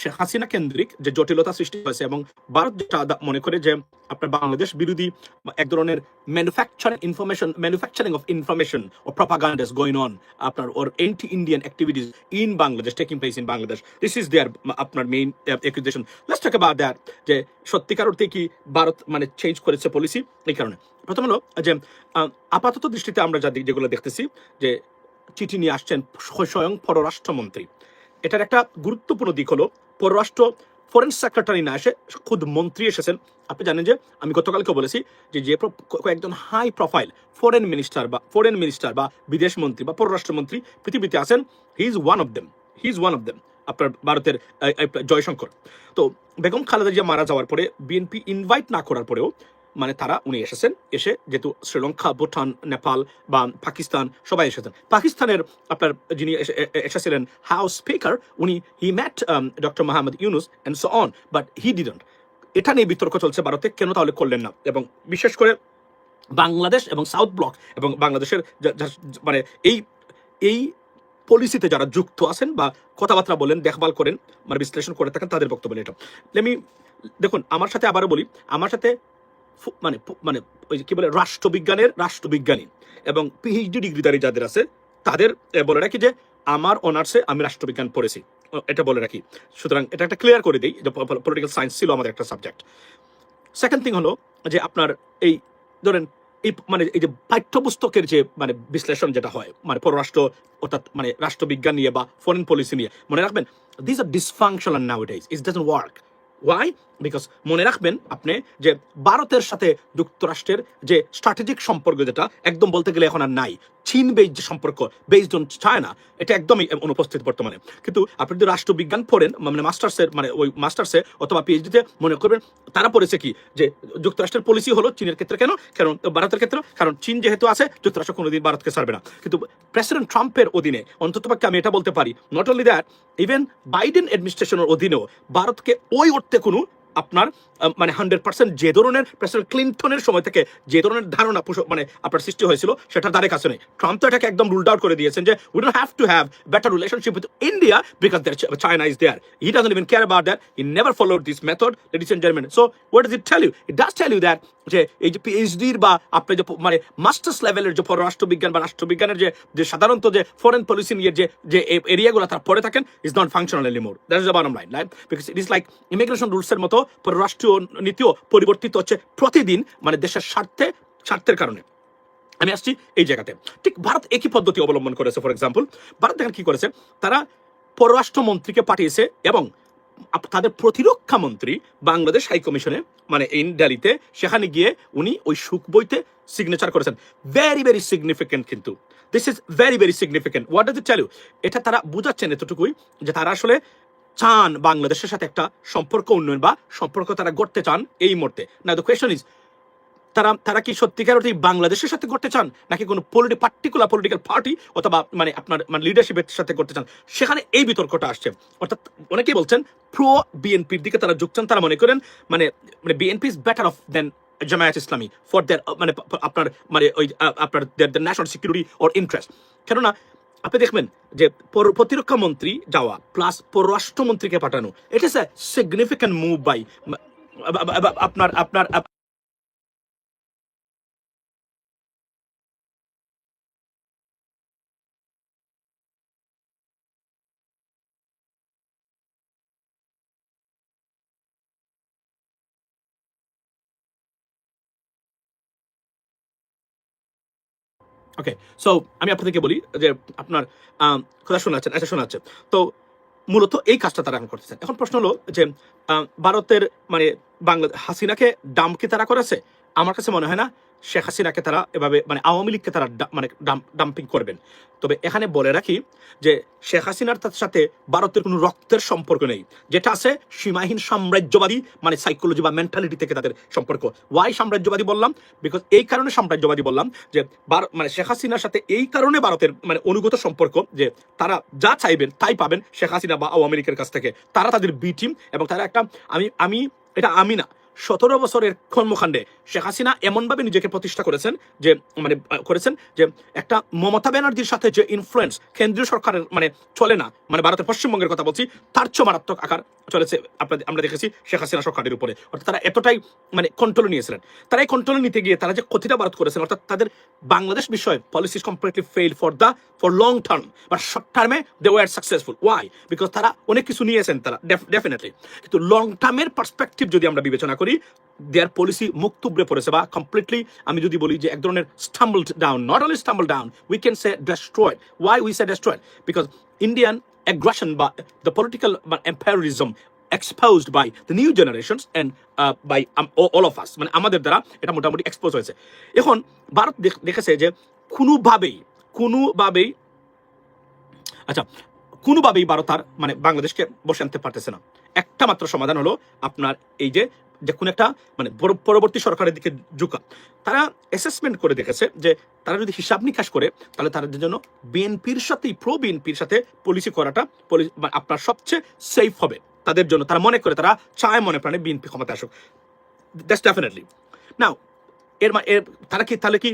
শেখ হাসিনা কেন্দ্রিক যে জটিলতা সৃষ্টি হয়েছে এবং ভারত যেটা মনে করে যে আপনার বাংলাদেশ বিরোধী এক ধরনের ম্যানুফ্যাকচারিং অফ ইনফরমেশন ও প্রপাগান্ডাস গোয়িং অন আপনার or anti Indian activities in Bangladesh taking place in Bangladesh, this is their আপনার main accusation. Let's talk about that, যে সত্যিকার অর্থে কি ভারত মানে চেঞ্জ করেছে পলিসি। এই কারণে প্রথম হলো যে আপাতত দৃষ্টিতে আমরা যেগুলো দেখতেছি যে চিঠি নিয়ে আসছেন স্বয়ং পররাষ্ট্রমন্ত্রী। এটার একটা গুরুত্বপূর্ণ দিক হলো পররাষ্ট্র ফরেন সেক্রেটারি না এসে খুদ মন্ত্রী এসেছেন। আপনি জানেন যে আমি গতকালকে বলেছি যে কয়েকজন হাই প্রোফাইল ফরেন মিনিস্টার বা বিদেশ মন্ত্রী বা পররাষ্ট্রমন্ত্রী পৃথিবীতে আছেন, he is one of them আপনার ভারতের জয়শঙ্কর। তো বেগম খালেদা জিয়া মারা যাওয়ার পরে বিএনপি ইনভাইট না করার পরেও মানে উনি এসেছেন, এসে যেহেতু শ্রীলঙ্কা, ভুটান, নেপাল বা পাকিস্তান সবাই এসেছেন। পাকিস্তানের আপনার যিনি এসেছিলেন হাউস স্পিকার, উনি he met doctor Mohammad Yunus and so on, but he didn't. এটা নিয়ে বিতর্ক চলছে ভারতে, কেন তাহলে করলেন না। এবং বিশেষ করে বাংলাদেশ এবং সাউথ ব্লক এবং বাংলাদেশের মানে এই পলিসিতে যারা যুক্ত আছেন বা কথাবার্তা বলেন, দেখভাল করেন, মানে বিশ্লেষণ করে থাকেন, তাদের বক্তব্য এটা দেখুন। আমার সাথে আবারও বলি, আমার সাথে মানে মানে ওই কি বলে রাষ্ট্রবিজ্ঞানী এবং পিএইচডি ডিগ্রিধারী যাদের আছে তাদের বলে রাখি যে আমার অনার্সে আমি রাষ্ট্রবিজ্ঞান পড়েছি, এটা বলে রাখি। সুতরাং এটা একটা ক্লিয়ার করে দিই যে পলিটিক্যাল সায়েন্স ছিল আমাদের একটা সাবজেক্ট। সেকেন্ড থিং হলো যে আপনার এই ধরেন এই যে পাঠ্যপুস্তকের যে মানে বিশ্লেষণ যেটা হয় মানে পররাষ্ট্র অর্থাৎ মানে রাষ্ট্রবিজ্ঞান নিয়ে বা ফরেন পলিসি নিয়ে, মনে রাখবেন this are dysfunctional nowadays, it doesn't work. Why? Because মনে রাখবেন আপনি যে ভারতের সাথে যুক্তরাষ্ট্রের যে স্ট্র্যাটেজিক সম্পর্ক যেটা একদম বলতে গেলে এখন আর নাই, চীন বেসড যে সম্পর্ক বেসড অন চায়না, এটা একদমই অনুপস্থিত বর্তমানে। কিন্তু আপনি যদি রাষ্ট্রবিজ্ঞান পড়েন মানে মাস্টার্সে অথবা পিএইচডিতে, মনে করবেন তারা পড়েছে কি যে যুক্তরাষ্ট্রের পলিসি হলো চীনের ক্ষেত্রে কারণ ভারতের ক্ষেত্রে কারণ চীন যেহেতু আছে, যুক্তরাষ্ট্র কোনোদিন ভারতকে ছাড়বে না। কিন্তু প্রেসিডেন্ট ট্রাম্পের অধীনে অন্ততপক্ষে আমি এটা বলতে পারি, not only that, even Biden অ্যাডমিনিস্ট্রেশনের অধীনেও ভারতকে ওই অর্থে কোনো আপনার মানে 100% যে ধরনের প্রেসিডেন্ট ক্লিন্টনের সময় থেকে যে ধরনের ধারণা মানে আপনার সৃষ্টি হয়েছিল সেটার দ্বারে কাছে নেই। ট্রাম্প তো এটাকে একদম রুলড আউট করে দিয়েছেন যে we don't have to have better relationship with India because China is there. He doesn't even care about that, he never followed this method, ladies and gentleman. So what does it tell you? It does tell you that যে এই যে পিএইচডির বা আপনি যে মানে masters লেভেলের যে পররাষ্ট্রবিজ্ঞান বা রাষ্ট্রবিজ্ঞানের যে সাধারণত যে ফরেন পলিসি নিয়ে যে এরিয়াগুলো তারা পড়ে থাকেন is not functional anymore. That is the bottom line, right? Because it is like immigration রুলসের মতো পররাষ্ট্রীয় নীতিও পরিবর্তিত হচ্ছে প্রতিদিন, মানে দেশের স্বার্থের কারণে। আমি আসছি এই জায়গাতে। ঠিক ভারত একই পদ্ধতি অবলম্বন করেছে। ফর এক্সাম্পল, ভারত দেখেন কি করেছে, তারা পররাষ্ট্রমন্ত্রীকে পাঠিয়েছে এবং তাদের প্রতিরক্ষা মন্ত্রী বাংলাদেশ হাই কমিশনে মানে ইন দিল্লিতে, সেখানে গিয়ে উনি ওই সুখ বইতে সিগনেচার করেছেন। ভেরি ভেরি সিগনিফিকেন্ট, কিন্তু this is very very significant. What does it tell you? এটা তারা বুঝাচ্ছেন এতটুকুই যে তারা আসলে চান বাংলাদেশের সাথে একটা সম্পর্ক উন্নয়ন বা সম্পর্ক তারা গড়তে চান এই মুহূর্তে। না, দ্য কোয়েশ্চন ইজ তারা কি সত্যিকার অর্থে বাংলাদেশের সাথে করতে চান নাকি কোনো পার্টিকুলার পলিটিক্যাল পার্টি অথবা মানে আপনার মানে লিডারশিপের সাথে করতে চান? সেখানে এই বিতর্কটা আসছে। অর্থাৎ অনেকেই বলছেন প্রো বিএনপির দিকে তারা ঝুঁকছেন, তারা মনে করেন মানে BNP is better of then Jamaat Islami for their মানে আপনার মানে ওই আপনার দেয়ার ন্যাশনাল সিকিউরিটি অর ইন্টারেস্ট। কেননা আপনি দেখবেন যে প্রতিরক্ষা মন্ত্রী যাওয়া প্লাস পররাষ্ট্রমন্ত্রীকে পাঠানো, it is a significant move by আপনার ওকে। সো আমি আপনাদেরকে বলি যে আপনার কথা শোনাচ্ছেন, আচ্ছা শোনাচ্ছেন। তো মূলত এই কাজটা তারা এখন করতেছেন। এখন প্রশ্ন হলো যে ভারতের মানে হাসিনাকে ডাম্প কি তারা করেছে? আমার কাছে মনে হয় না শেখ হাসিনাকে তারা এভাবে মানে আওয়ামী লীগকে তারা মানে ডাম্পিং করবেন। তবে এখানে বলে রাখি যে শেখ হাসিনার সাথে ভারতের কোনো রক্তের সম্পর্ক নেই, যেটা আছে সীমাহীন সাম্রাজ্যবাদী মানে সাইকোলজি বা মেন্টালিটি থেকে তাদের সম্পর্ক। ওয়াই সাম্রাজ্যবাদী বললাম? বিকজ এই কারণে সাম্রাজ্যবাদী বললাম যে মানে শেখ হাসিনার সাথে এই কারণে ভারতের মানে অনুগত সম্পর্ক যে তারা যা চাইবেন তাই পাবেন শেখ হাসিনা বা আওয়ামী লীগের কাছ থেকে। তারা তাদের বি টিম এবং তারা একটা আমি না 17 বছরের কর্মকাণ্ডে শেখ হাসিনা এমনভাবে নিজেকে প্রতিষ্ঠা করেছেন যে যে একটা মমতা ব্যানার্জির সাথে যে ইনফ্লুয়েন্স কেন্দ্রীয় সরকারের মানে চলে না, মানে ভারতের পশ্চিমবঙ্গের কথা বলছি, তার চেয়ে মারাত্মক আকার চলেছে আমরা দেখেছি শেখ হাসিনা সরকারের উপরে, অর্থাৎ তারা এতটাই মানে কন্ট্রোল নিয়েছিলেন। তারা এই কন্ট্রোল নিতে গিয়ে তারা যে ক্ষতিটা করেছেন, অর্থাৎ তাদের বাংলাদেশ বিষয়ে policy completely fail for long term, but short টার্মে they were successful. Why? Because তারা অনেক কিছু নিয়েছেন তারা ডেফিনেটলি, কিন্তু লং টার্মের পার্সপেক্টিভ যদি আমরা বিবেচনা করি, দেয়ার পলিসি মুখ তুবড়ে পড়েছে বা কমপ্লিটলি আমি যদি বলি যে এক ধরনের stumbled down, not only stumble down, we can say destroyed. Why we say destroyed? Because Indian aggression by the political imperialism exposed by the new generations and by all of us, মানে আমাদের দ্বারা এটা মোটামুটি expose হয়েছে। এখন ভারত দেখেছে যে কোনোভাবেই আচ্ছা কোনোভাবেই ভারত আর মানে বাংলাদেশকে বসে আনতে পারতেছে না। একটা মাত্র সমাধান হলো আপনার এই যে কোনো একটা মানে পরবর্তী সরকারের দিকে ঝুঁকা। তারা অ্যাসেসমেন্ট করে দেখেছে যে তারা যদি হিসাব নিকাশ করে, তাহলে তাদের জন্য বিএনপির সাথেই বিএনপির সাথে পলিসি করাটা আপনার সবচেয়ে সেফ হবে তাদের জন্য। তারা মনে করে, তারা চায় মনে প্রাণে বিএনপি ক্ষমতা আসুক। That's definitely. নাও তারা কি তাহলে কি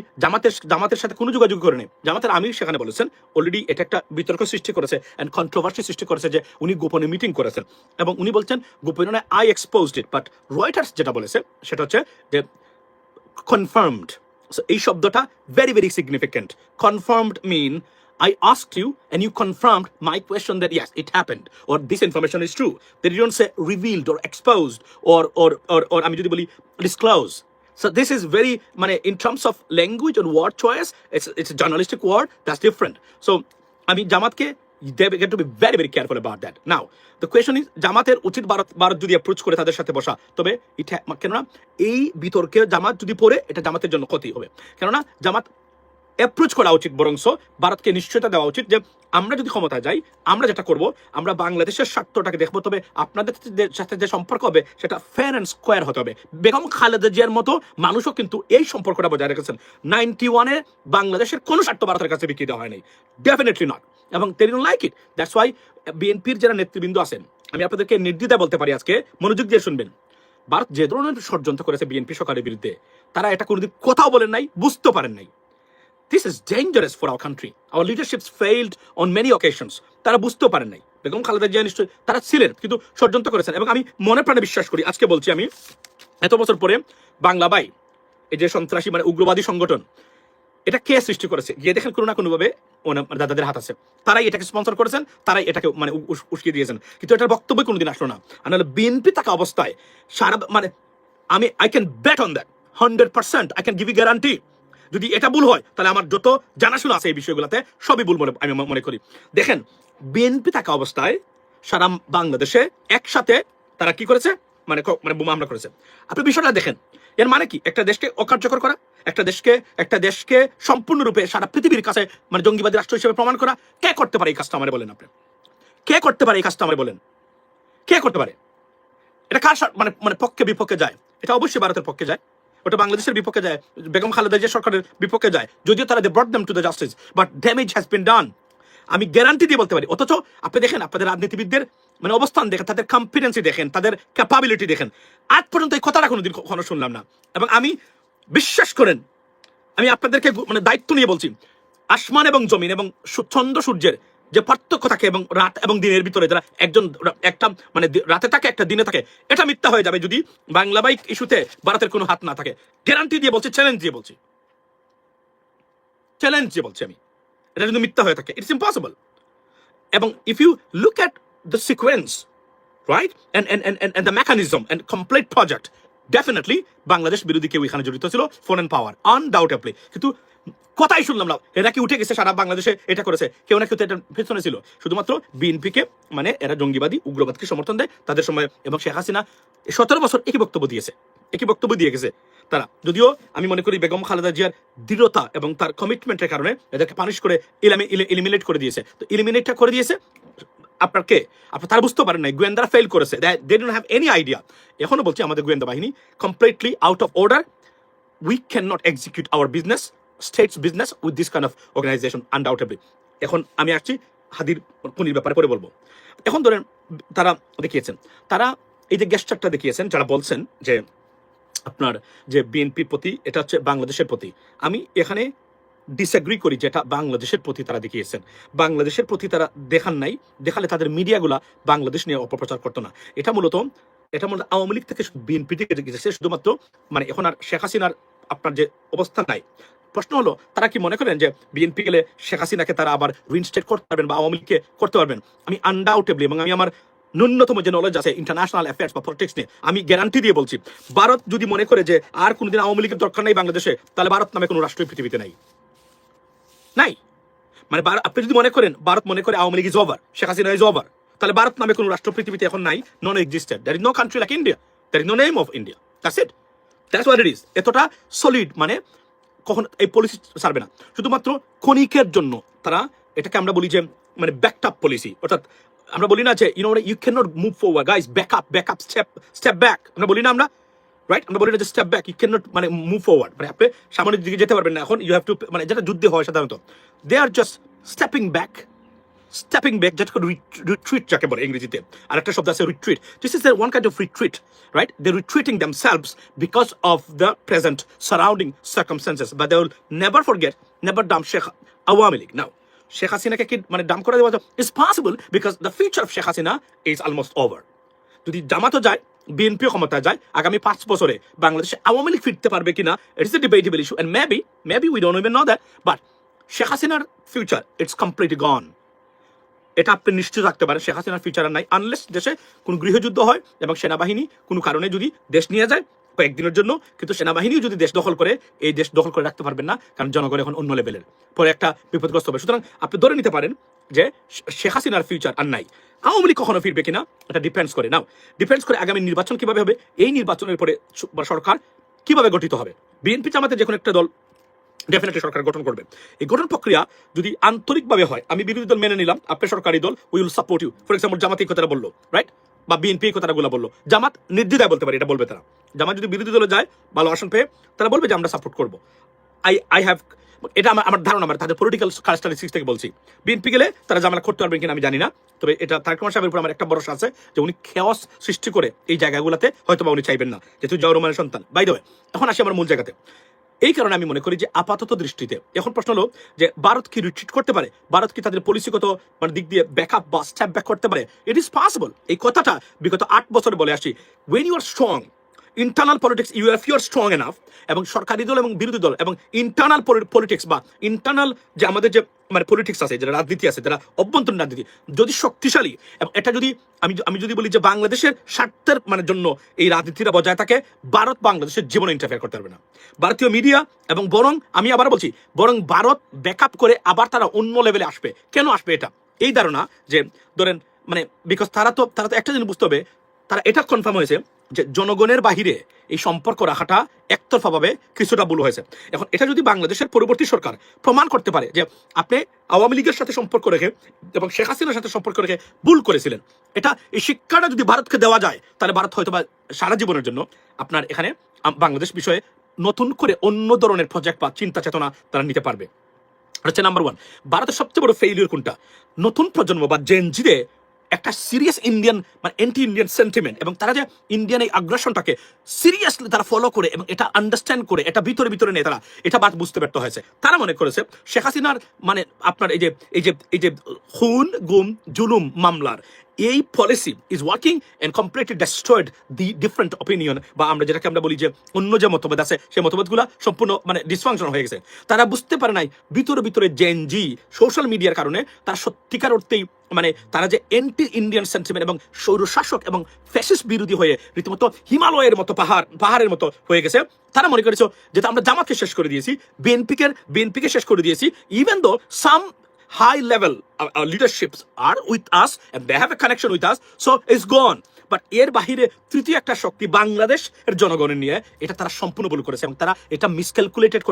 জামাতের সাথে কোনো যোগাযোগ করে নেই? জামাতের আমির সেখানে বলেছেন অলরেডি এটা একটা বিতর্ক সৃষ্টি করেছে এন্ড কন্ট্রোভার্সি সৃষ্টি করেছে যে উনি গোপনে মিটিং করেছেন, এবং উনি বলছেন গোপনে I exposed it, but Reuters যেটা বলেছে সেটা হচ্ছে যে কনফার্মড। সো এই শব্দটা very very significant. Confirmed mean I asked you and you confirmed my question that yes, it happened, or this information is true. They don't say revealed or exposed or আমি যদি বলি disclose. So this is very, in terms of language and word choice, it's a journalistic word, that's different. So জামাতকে they get to be very very careful about that. Now the question is, জামাতের উচিত ভারত যদি approach করে তাদের সাথে বসা, তবে কেননা এই বিতর্কে জামাত যদি পড়ে এটা জামাতের জন্য ক্ষতি হবে। কেননা জামাত অ্যাপ্রোচ করা উচিত, বরংস ভারতকে নিশ্চয়তা দেওয়া উচিত যে আমরা যদি ক্ষমতা যাই, আমরা যেটা করব, আমরা বাংলাদেশের স্বার্থটাকে দেখবো, তবে আপনাদের সাথে যে সম্পর্ক হবে সেটা ফেয়ার অ্যান্ড স্কোয়ার হতে হবে। বেগম খালেদা জিয়ার মতো মানুষও কিন্তু এই সম্পর্কটা বজায় রেখেছেন। 91-এ বাংলাদেশের কোনো স্বার্থ ভারতের কাছে বিক্রি দেওয়া হয়নি, ডেফিনেটলি নট, এবং they don't like it. That's why বিএনপির যারা নেতৃবৃন্দ আছেন, আমি আপনাদেরকে নির্দ্বিধায় বলতে পারি, আজকে মনোযোগ দিয়ে শুনবেন, ভারত যে ধরনের ষড়যন্ত্র করেছে বিএনপি সরকারের বিরুদ্ধে, তারা এটা কোনোদিন কোথাও বলেন নাই, বুঝতে পারেন নাই। This is dangerous for our country. Our leaderships failed on many occasions. তারা বুঝতেও পারেন নাই। বেগম খালেদা জিয়া নিশ্চয়ই তারা ছিলেন, কিন্তু ষড়যন্ত্র করেছেন। এবং আমি মনে প্রাণে বিশ্বাস করি, আজকে বলছি আমি, এত বছর পরে বাংলা ভাই, এই যে সন্ত্রাসী উগ্রবাদী সংগঠন, এটা কে সৃষ্টি করেছে? গিয়ে দেখেন কোনো না কোনোভাবে দাদাদের হাত আছে। তারাই এটাকে স্পন্সর করেছেন, তারাই এটাকে উস্কিয়ে দিয়েছেন, কিন্তু এটার বক্তব্য কোনোদিন আসলো না। আর নাহলে বিএনপি থাকা অবস্থায় সারা I can bet on that 100%. I can give you guarantee. যদি এটা ভুল হয়, তাহলে আমার যত জানাশোনা আছে এই বিষয়গুলোতে সবই ভুল বলে আমি মনে করি। দেখেন, বিএনপি থাকা অবস্থায় সারা বাংলাদেশে একসাথে তারা কি করেছে, বোমা হামলা করেছে। আপনি বিষয়টা দেখেন, এর মানে কি? একটা দেশকে অকার্যকর করা, একটা দেশকে সম্পূর্ণরূপে সারা পৃথিবীর কাছে জঙ্গিবাদী রাষ্ট্র হিসেবে প্রমাণ করা। কে করতে পারে এই কাজটা? আমারে বলেন, আপনি কে করতে পারে এই কাজটা? আমারে বলেন, কে করতে পারে? এটা কার পক্ষে বিপক্ষে যায়? এটা অবশ্যই ভারতের পক্ষে যায়, ওটা বাংলাদেশের বিপক্ষে যায়, বেগম খালেদা জিয়া সরকারের বিপক্ষে যায়, যদিও তারা brought them to the justice, but damage has been done. আমি গ্যারান্টি দিয়ে বলতে পারি। অথচ আপনি দেখেন, আপনাদের রাজনীতিবিদদের অবস্থান দেখেন, তাদের কম্পিটেন্সি দেখেন, তাদের ক্যাপাবিলিটি দেখেন। আজ পর্যন্ত এই কথাটা কখনো শুনলাম না। এবং আমি বিশ্বাস করেন, আমি আপনাদেরকে দায়িত্ব নিয়ে বলছি, আসমান এবং জমিন এবং চন্দ্র সূর্যের যে পার্থক্য থাকে এবং রাত এবং দিনের ভিতরে, যারা একটা রাতে থাকে, একটা দিনে থাকে, এটা মিথ্যা হয়ে যাবে যদি বাংলা বাইক ইস্যুতে ভারতের কোনো হাত না থাকে। গ্যারান্টি দিয়ে বলছি, চ্যালেঞ্জ দিয়ে বলছি আমি, এটা যদি মিথ্যা হয়ে থাকে, ইটস ইম্পসিবল। এবং if you look at the sequence, right, and the mechanism and complete project, definitely Bangladesh বিরোধী কেউ এখানে জড়িত ছিল, ফরেন পাওয়ার, আনডাউটেবলি। কিন্তু কথাই শুনলাম না, এরা কি উঠে গেছে সারা বাংলাদেশে এটা করেছে? কেউ না কেউ তো এটা পেছনে ছিল। শুধুমাত্র বিএনপিকে এরা জঙ্গিবাদী উগ্রবাদকে সমর্থন দেয় তাদের সময়। এবং শেখ হাসিনা 17 বছর একই বক্তব্য দিয়ে গেছে তারা। যদিও আমি মনে করি বেগম খালেদা জিয়ার দৃঢ়তা এবং তার কমিটমেন্টের কারণে এদেরকে পানিশ করে এলিমিনেট করে দিয়েছে। তো এলিমিনেটটা করে দিয়েছে আপনার তারা বুঝতে পারেন নাই, গোয়েন্দারা ফেল করেছে, they don't have any idea. এখনো বলছি, আমাদের গোয়েন্দা বাহিনী completely out of order. We can not execute our business, states business with this kind of organization, undoubtedly. এখন আমি আসছি হাদির খুনির ব্যাপারে পরে বলবো। এখন ধরেন, তারা দেখিয়েছেন, তারা এই যে গেস্টারটা দেখিয়েছেন, যারা বলছেন যে আপনার যে বিএনপির প্রতি, এটা হচ্ছে বাংলাদেশের প্রতি। আমি এখানে ডিসএগ্রি করি যেটা বাংলাদেশের প্রতি তারা দেখিয়েছেন। বাংলাদেশের প্রতি তারা দেখান নাই, দেখালে তাদের মিডিয়াগুলা বাংলাদেশ নিয়ে অপপ্রচার করতো না। এটা মূলত আওয়ামী লীগ থেকে বিএনপি থেকে গেছে শুধুমাত্র, মানে এখন আর শেখ হাসিনার আপনার যে অবস্থা নাই। প্রশ্ন হলো তারা কি মনে করেন যে বিএনপি গেলে শেখ হাসিনাকে তারা আবার রিইনস্টেট করতে পারবেন বা আওয়ামী লীগকে করতে পারবেন? আমি আনডাউটেবলি, এবং আমি আমার ন্যূনতম যে নলেজ আছে ইন্টারন্যাশনাল অ্যাফেয়ার্স বা পলিটিক্স নিয়ে, আমি গ্যারান্টি দিয়ে বলছি, ভারত যদি মনে করে যে আর কোনোদিন আওয়ামী লীগের দরকার নেই বাংলাদেশে, তাহলে ভারত নামে কোনো রাষ্ট্র পৃথিবীতে নাই। নাই মানে আপনি যদি মনে করেন, ভারত মনে করে Awami League is over, Sheikh Hasina is over, তাহলে ভারত নামে কোনো রাষ্ট্র পৃথিবীতে এখন নাই, non existed. There is no country like India, there is no name of India, that's it, that's what it is. এতটা সলিড, মানে কখন এই পলিসি ছাড়বে না, শুধুমাত্র ক্ষণিকের জন্য তারা এটাকে আমরা বলি যে মানে ব্যাকড আপ পলিসি, অর্থাৎ আমরা বলি না যে you can not move forward guys, back up step back, আমরা বলি না আমরা, রাইট? আমরা বলি না যে step back, you can not মানে মুভ ফরওয়ার্ড, মানে আপনি সামনের দিকে যেতে পারবেন না, এখন ইউ হ্যাভ টু, মানে যেটা যুদ্ধে হয় সাধারণত, দে আর জাস্ট স্টেপিং ব্যাক, যেটা রিট্রিট যাকে বলে ইংরেজিতে, আর একটা শব্দ আছে retreat. This is one kind of retreat, right? They're retreating themselves because of the present surrounding circumstances, but they will never forget, never dump Sheikh Awami League. Now, Sheikh Hasina ke mane dump kora dewa is possible because the future of Sheikh Hasina is almost over. যদি জামাতও যায়, বিএনপিও ক্ষমতায় যায়, আগামী 5 বছরে বাংলাদেশে আওয়ামী লীগ ফিরতে পারবে কিনা, it is a debatable issue, and maybe we don't even know that, but Sheikh Hasinaর future, it's completely gone. এটা আপনি নিশ্চিত রাখতে পারেন, শেখ হাসিনার ফিউচার নাই, আনলেস দেশে কোনো গৃহযুদ্ধ হয় এবং সেনাবাহিনী কোনো কারণে যদি দেশ নিয়ে যায় কয়েকদিনের জন্য, কিন্তু সেনাবাহিনীও যদি দেশ দখল করে, এই দেশ দখল করে রাখতে পারবেন না, কারণ জনগণ এখন অন্য লেভেলের, পরে একটা বিপদগ্রস্ত হবে। সুতরাং আপনি ধরে নিতে পারেন যে শেখ হাসিনার ফিউচার আর নাই। আওয়ামী লীগ কখনো ফিরবে কিনা এটা ডিপেন্ডস করে আগামী নির্বাচন কিভাবে হবে, এই নির্বাচনের পরে সরকার কিভাবে গঠিত হবে। বিএনপি জামাতে যে কোনো একটা দল ডেফিনেটলি সরকার গঠন করবে। এই গঠন প্রক্রিয়া যদি আন্তরিকভাবে হয়, আমি বিরোধী দল মেনে নিলাম, আপনি সরকারি দল, we will support you. For example Jamaat এই কথাটা বললো, রাইট? বা বিএনপি এই কথাগুলো বললো, জামাত নির্দ্বিধায় বলতে পারে, এটা বলবে তারা। জামাত যদি বিরোধী দলে যায়, ভালো আসন পেয়ে, তারা বলবে যে আমরা সাপোর্ট করবো। আই হ্যাভ, এটা আমার ধারণা, মানে তাদের পলিটিক্যাল ক্যারেক্টারিস্টিক্স থেকে বলছি। বিএনপি গেলে তারা জামালা করতে পারবেন কিনা আমি জানি না, তবে এটা তারেক রহমান সাহেবের উপর আমার একটা ভরসা আছে যে উনি খেয়াস সৃষ্টি করে এই জায়গাগুলোতে হয়তো বা উনি চাইবেন না, যেহেতু জিয়াউর রহমানের সন্তান। বাই দ্য ওয়ে, এখন আসি আমার মূল জায়গাতে। এই কারণে আমি মনে করি যে আপাতত দৃষ্টিতে এখন প্রশ্ন হলো যে ভারত কি রিট্রিট করতে পারে, ভারত কি তাদের পলিসিগত মানে দিক দিয়ে ব্যাকআপ বা স্টেপ ব্যাক করতে পারে? It is possible. এই কথাটা বিগত 8 বছরে বলে আসি, when you are strong internal politics, you are strong enough, এবং সরকারি দল এবং বিরোধী দল এবং ইন্টারনাল পলিটিক্স বা ইন্টারনাল যে আমাদের যে মানে পলিটিক্স আছে, যেটা রাজনীতি আছে, যারা অভ্যন্তরীণ রাজনীতি যদি শক্তিশালী, এবং এটা যদি আমি যদি বলি যে বাংলাদেশের স্বার্থের মানে জন্য এই রাজনীতিটা বজায় থাকে, ভারত বাংলাদেশের জীবনে ইন্টারফেয়ার করতে পারবে না। ভারতীয় মিডিয়া এবং বরং আমি আবার বলছি, বরং ভারত ব্যাকআপ করে আবার তারা অন্য লেভেলে আসবে। কেন আসবে? এই ধারণা যে ধরেন মানে বিকজ তারা তো একটা জিনিস বুঝতে হবে, তারা এটা কনফার্ম হয়েছে যে জনগণের বাহিরে এই সম্পর্ক রাখাটা একতরফাভাবে কিছুটা ভুল হয়েছে। এখন এটা যদি বাংলাদেশের পরবর্তী সরকার প্রমাণ করতে পারে যে আপনি আওয়ামী লীগের সাথে সম্পর্ক রেখে এবং শেখ হাসিনার সাথে সম্পর্ক রেখে ভুল করেছিলেন, এই শিক্ষাটা যদি ভারতকে দেওয়া যায়, তাহলে ভারত হয়তো বা সারা জীবনের জন্য আপনার এখানে বাংলাদেশ বিষয়ে নতুন করে অন্য ধরনের প্রজেক্ট বা চিন্তা চেতনা তারা নিতে পারবে। হচ্ছে নাম্বার 1, ভারতের সবচেয়ে বড় ফেইলিউর কোনটা? নতুন প্রজন্ম বা জেনজিদের একটা সিরিয়াস ইন্ডিয়ান মানে অ্যান্টি ইন্ডিয়ান সেন্টিমেন্ট, এবং তারা যে ইন্ডিয়ান এই আগ্রাসনটাকে সিরিয়াসলি তারা ফলো করে এবং এটা আন্ডারস্ট্যান্ড করে এটা ভিতরে নিয়ে তারা এটা বাদ বুঝতে ব্যর্থ হয়েছে। তারা মনে করেছে শেখ হাসিনার মানে আপনার এই যে খুন গুম জুলুম মামলার এই policy is working and completely destroyed the different opinion, বা আমরা যেটাকে আমরা বলি যে অন্য যে মতভেদ আছে সেই মতভেদগুলো সম্পূর্ণ মানে ডিসফাংশন হয়ে গেছে। তারা বুঝতে পারে নাই ভিতরে জেনজি সোশ্যাল মিডিয়ার কারণে তারা সত্যিকার অর্থেই মানে তারা যে অ্যান্টি ইন্ডিয়ান সেন্টিমেন্ট এবং স্বৈরশাসক এবং ফ্যাসিস্ট বিরোধী হয়ে রীতিমতো হিমালয়ের মতো পাহাড়ের মতো হয়ে গেছে। তারা মনে করেছে যেটা আমরা জামাতকে শেষ করে দিয়েছি, বিএনপিকে শেষ করে দিয়েছি, even though some high level leaderships are with us and they have a connection with us, so it's gone. But এর বাহিরে তৃতীয় একটা শক্তি বাংলাদেশের জনগণের নিয়ে এটা তারা সম্পূর্ণ ভুল করেছে, এবং তারা এটা মিসক্যালকুলেটেড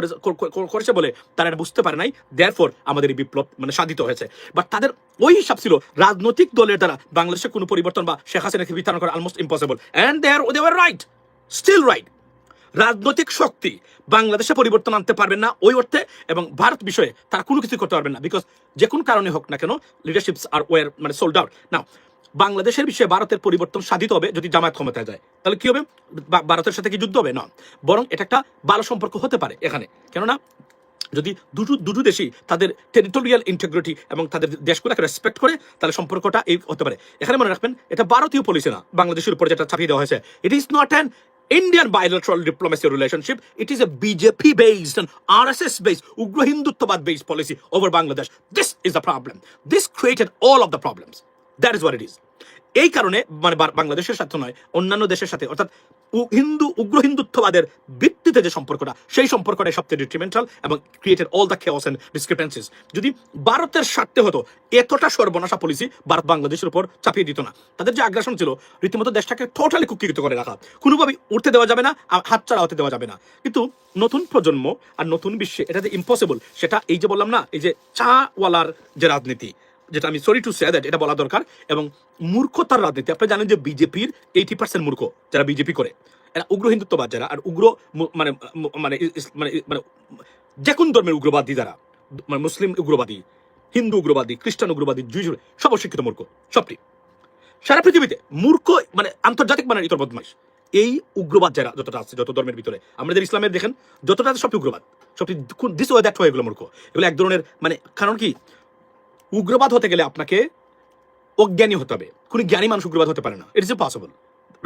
করেছে বলে তারা এটা বুঝতে পারে নাই। দেয়ারফর আমাদের এই বিপ্লব মানে সাধিত হয়েছে। বাট তাদের ওই হিসাব ছিল রাজনৈতিক দলের দ্বারা বাংলাদেশের কোনো পরিবর্তন বা শেখ হাসিনাকে বিতরণ করা almost impossible, and they were right, still right. রাজনৈতিক শক্তি বাংলাদেশে পরিবর্তন আনতে পারবেন না ওই অর্থে, এবং ভারত বিষয়ে তারা কোনো কিছু করতে পারবেন না, বিকজ যে কোনো কারণে হোক না কেন লিডারশিপস আর ওয়ার মানে সোল্ড আউট। না, বাংলাদেশের বিষয়ে ভারতের পরিবর্তন সাধিত হবে যদি জামায়াত ক্ষমতায় যায়, তাহলে কি হবে? ভারতের সাথে কি যুদ্ধ হবে? না, বরং এটা একটা ভালো সম্পর্ক হতে পারে এখানে। কেননা যদি দুটো দুটো দেশই তাদের টেরিটোরিয়াল ইন্টিগ্রিটি এবং তাদের দেশগুলোকে রেসপেক্ট করে, তাহলে সম্পর্কটা এই হতে পারে। এখানে মনে রাখবেন, এটা ভারতীয় পলিসি না, বাংলাদেশের উপর যেটা চাপিয়ে দেওয়া হয়েছে। It is not an Indian bilateral diplomacy relationship. It is a BJP based and RSS based, Ugra Hindutva based policy over Bangladesh. This is the problem. This created all of the problems. That is what it is. এই কারণে মানে বাংলাদেশের সাথে নয়, অন্যান্য দেশের সাথে, অর্থাৎ উগ্র হিন্দুত্ববাদের ভিত্তিতে যে সম্পর্কটা, সেই সম্পর্কটাই সবচেয়ে ডিট্রিমেন্টাল এবং created all the chaos and discrepancies. যদি ভারতের স্বার্থে হতো, এতটা সর্বনাশা পলিসি ভারত বাংলাদেশের উপর চাপিয়ে দিত না। তাদের যে আগ্রাসন ছিল, রীতিমতো দেশটাকে টোটালি কুক্ষিগত করে রাখা, কোনোভাবেই উঠতে দেওয়া যাবে না, হাতছাড়া হতে দেওয়া যাবে না। কিন্তু নতুন প্রজন্ম আর নতুন বিশ্বে এটা যে ইম্পসিবল, সেটা এই যে বললাম না, এই যে চাওয়ালার যে রাজনীতি, যেটা আমি সরি টু সে দ্যাট, এটা বলা দরকার, এবং মূর্খতার রাজনীতি। আপনি জানেন যে বিজেপির 80% মূর্খ যারা বিজেপি করে, এরা উগ্র হিন্দুত্ববাদ যারা, আর উগ্র মানে মানে মানে মানে যে কোন ধর্মের উগ্রবাদী যারা, মানে মুসলিম উগ্রবাদী, হিন্দু উগ্রবাদী, খ্রিস্টান উগ্রবাদী, জুই, সব অশিক্ষিত মূর্খ, সবটি। সারা পৃথিবীতে মূর্খ মানে আন্তর্জাতিক মানের ইতর বদমাইশ এই উগ্রবাদ যারা যতটা আছে, যত ধর্মের ভিতরে আমাদের ইসলামের দেখেন যতটা আছে, সবটি উগ্রবাদ, সবটি দিস ওয়ে দ্যাট ওয়ে, এগুলো মূর্খ। এগুলো এক ধরনের মানে, কারণ কি, উগ্রবাদ হতে গেলে আপনাকে অজ্ঞানী হতে হবে। কোনো জ্ঞানী মানুষ উগ্রবাদ হতে পারে না, ইট ইজ ইম্পসিবল,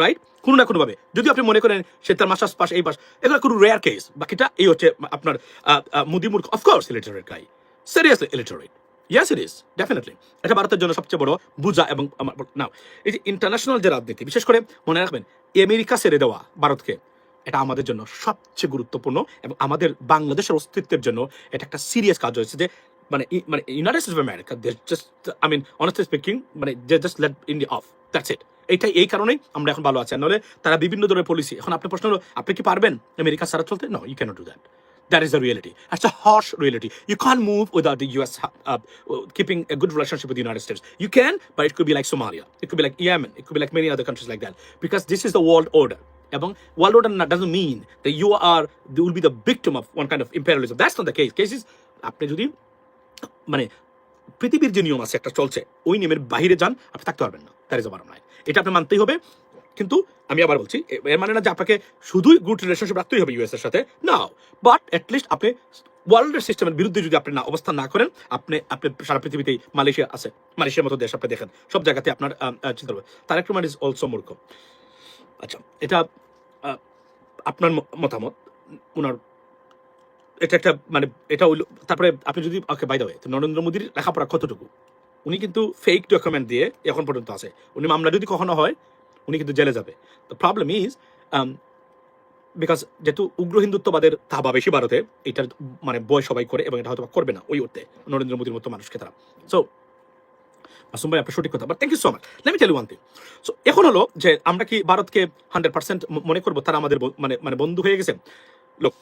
রাইট? কোনো না কোনোভাবে যদি আপনি মনে করেন সে তার মাস্টার্স পাস, এই পাস, এগুলো কোনো রেয়ার কেস। বাকিটা এই হচ্ছে আপনার মোদি মূর্খ, of course illiterate guy, seriously illiterate, yes it is definitely. এটা ভারতের জন্য সবচেয়ে বড় বোঝা। এবং না, এই যে ইন্টারন্যাশনাল যে রাজনীতি, বিশেষ করে মনে রাখবেন, আমেরিকা ছেড়ে দেওয়া ভারতকে, এটা আমাদের জন্য সবচেয়ে গুরুত্বপূর্ণ, এবং আমাদের বাংলাদেশের অস্তিত্বের জন্য এটা একটা সিরিয়াস কাজ হয়েছে। যে মানে মানে United States of America, they just, I mean honestly speaking, মানে they just let India off, that's it. এইটাই, এই কারণেই আমরা এখন ভালো আছি। নাহলে তারা বিভিন্ন ধরনের পলিসি, এখন আপনার প্রশ্ন হলো, আপনি কি পারবেন আমেরিকা ছাড়া চলতে? No, you can't do that. That is the reality. It's a harsh reality. You can't move without the US keeping a good relationship with the United States. You can, but it could be like Somalia. It could be like Yemen. It could be like many other countries like that. Because this is the world order. এবং world order doesn't mean that you will be the victim of one kind of imperialism. That's not the case. Case is, আপনি যদি মানে পৃথিবীর যে নিয়ম আছে একটা চলছে, ওই নিয়মের বাইরে যান, আপনি থাকতে পারবেন না। That is the bottom line. এটা আপনি মানতেই হবে। কিন্তু আমি আবার বলছি, এর মানে না যে আপনাকে শুধুই গুড রিলেশনশিপ রাখতেই হবে ইউএস এর সাথে, না, বাট অ্যাটলিস্ট আপনি ওয়ার্ল্ডের সিস্টেমের বিরুদ্ধে যদি আপনি না অবস্থান না করেন, আপনি সারা পৃথিবীতেই, মালয়েশিয়া আছে, মালয়েশিয়ার মতো দেশ আপনি দেখেন, সব জায়গাতে আপনার চিন্তা করবেন। তারেক রহমান ইজ অলসো মূর্খ। আচ্ছা, এটা আপনার মতামত, ওনার এটা একটা মানে এটা হইল। তারপরে আপনি যদি ওকে, বাই দ্য ওয়ে, নরেন্দ্র মোদীর লেখাপড়া কতটুকু? উনি কিন্তু ফেক ডকুমেন্ট দিয়ে এখন পর্যন্ত আছে। উনি মামলা যদি কখনো হয়, উনি কিন্তু জেলে যাবে। দ্য প্রবলেম ইজ বিকজ যেহেতু উগ্র হিন্দুত্ববাদের তাবা বেশি ভারতে, এটার মানে বয় সবাই করে, এবং এটা হয়তো করবে না ওই অর্থে নরেন্দ্র মোদীর মতো মানুষকে তারা। সো মাসুম ভাই, আপনার সঠিক কথা, but thank you so much. Let me tell you one thing. So এখন হলো যে আমরা কি ভারতকে 100% মনে করবো তারা আমাদের মানে মানে বন্ধু হয়ে গেছে? লোক,